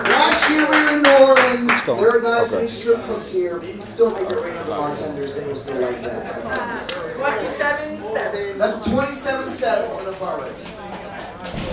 Last year we were in New Orleans. There are not as many strip clubs here, but you can still make it rain on the bartenders. They will still like that. 27-7. That's 27-7 for the poet.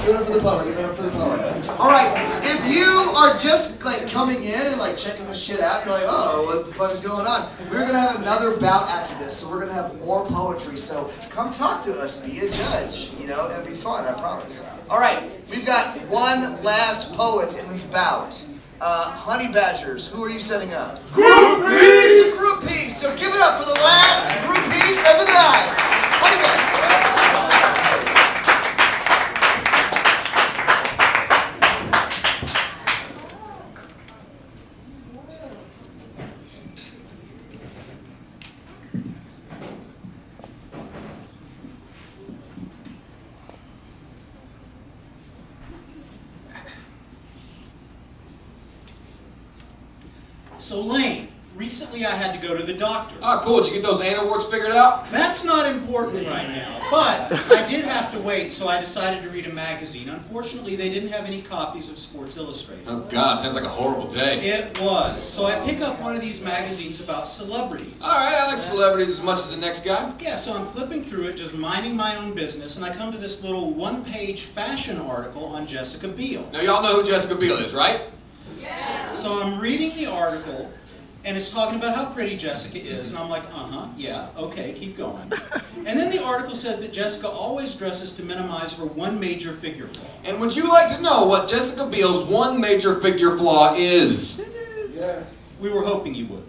Give it up for the poet. Give it up for the poet. All right. If you are just like coming in and like checking this shit out, you're like, oh, what the fuck is going on? We're gonna have another bout after this, so we're gonna have more poetry. So come talk to us. Be a judge. You know, it'll be fun. I promise. All right. We've got one last poet in this bout. Honey Badgers. Who are you setting up? Group piece! It's a group piece. So give it up for the last group piece of the night. Honey Badgers. So Lane, recently I had to go to the doctor. Ah, cool. Did you get those anal warts figured out? That's not important right now, but I did have to wait, so I decided to read a magazine. Unfortunately, they didn't have any copies of Sports Illustrated. Oh, God. Sounds like a horrible day. It was. So I pick up one of these magazines about celebrities. All right. I like celebrities as much as the next guy. Yeah, so I'm flipping through it, just minding my own business, and I come to this little one-page fashion article on Jessica Biel. Now, y'all know who Jessica Biel is, right? So I'm reading the article, and it's talking about how pretty Jessica is, and I'm like, yeah, okay, keep going. And then the article says that Jessica always dresses to minimize her one major figure flaw. And would you like to know what Jessica Biel's one major figure flaw is? Yes. We were hoping you would.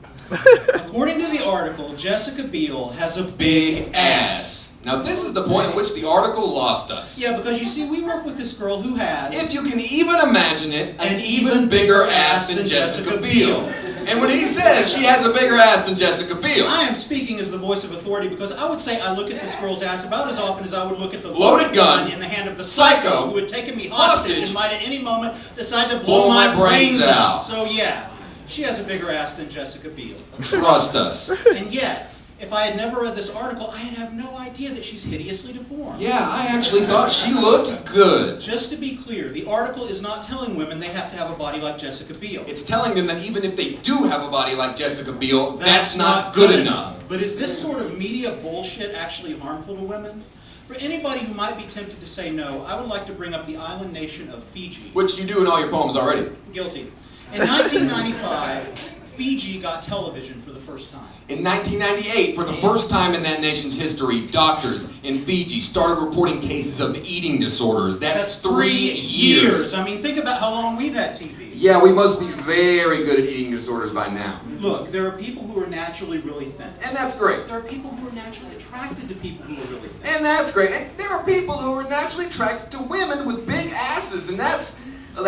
According to the article, Jessica Biel has a big ass. Now, this is the point at which the article lost us. Yeah, because you see, we work with this girl who has, If you can even imagine it, an even bigger ass than Jessica Biel. And when he says she has a bigger ass than Jessica Biel, I am speaking as the voice of authority because I would say I look at this girl's ass about as often as I would look at the Loaded gun in the hand of the psycho who had taken me hostage Hostage. and might at any moment decide to blow my brains out. So yeah, she has a bigger ass than Jessica Biel. trust us. And yet, if I had never read this article, I'd have no idea that she's hideously deformed. Yeah, I actually thought she looked good. Just to be clear, the article is not telling women they have to have a body like Jessica Biel. It's telling them that even if they do have a body like Jessica Biel, that's not good enough. But is this sort of media bullshit actually harmful to women? For anybody who might be tempted to say no, I would like to bring up the island nation of Fiji. Which you do in all your poems already. Guilty. In 1995, Fiji got television for the first time. In 1998, for the first time in that nation's history, doctors in Fiji started reporting cases of eating disorders. That's 3 years. I mean, think about how long we've had TV. Yeah, we must be very good at eating disorders by now. Look, there are people who are naturally really thin. And that's great. There are people who are naturally attracted to people who are really thin. And that's great. And there are people who are naturally attracted to women with big asses, and that's me. Why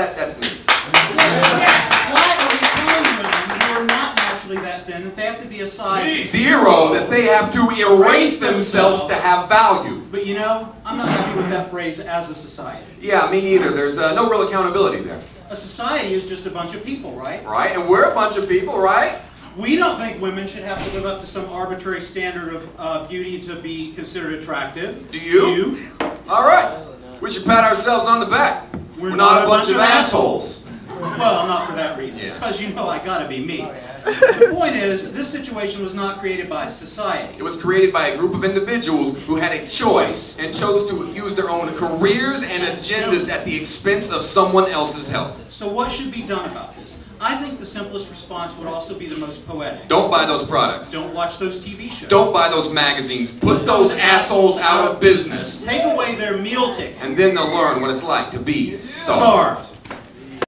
are we telling women who are not naturally that thin that they have to be a size 0, that they have to erase themselves to have value? But you know, I'm not happy with that phrase, as a society. Yeah, me neither. There's no real accountability there. A society is just a bunch of people, right? Right? And we're a bunch of people, right? We don't think women should have to live up to some arbitrary standard of beauty to be considered attractive. Do you? All right. We should pat ourselves on the back. We're not a bunch of assholes. Well, not for that reason, Yeah. because you know I gotta be me. The point is, this situation was not created by society. It was created by a group of individuals who had a choice and chose to use their own careers and agendas at the expense of someone else's health. So what should be done about this? I think the simplest response would also be the most poetic. Don't buy those products. Don't watch those TV shows. Don't buy those magazines. Put those assholes out of business. Take away their meal ticket. And then they'll learn what it's like to be starved. Starved.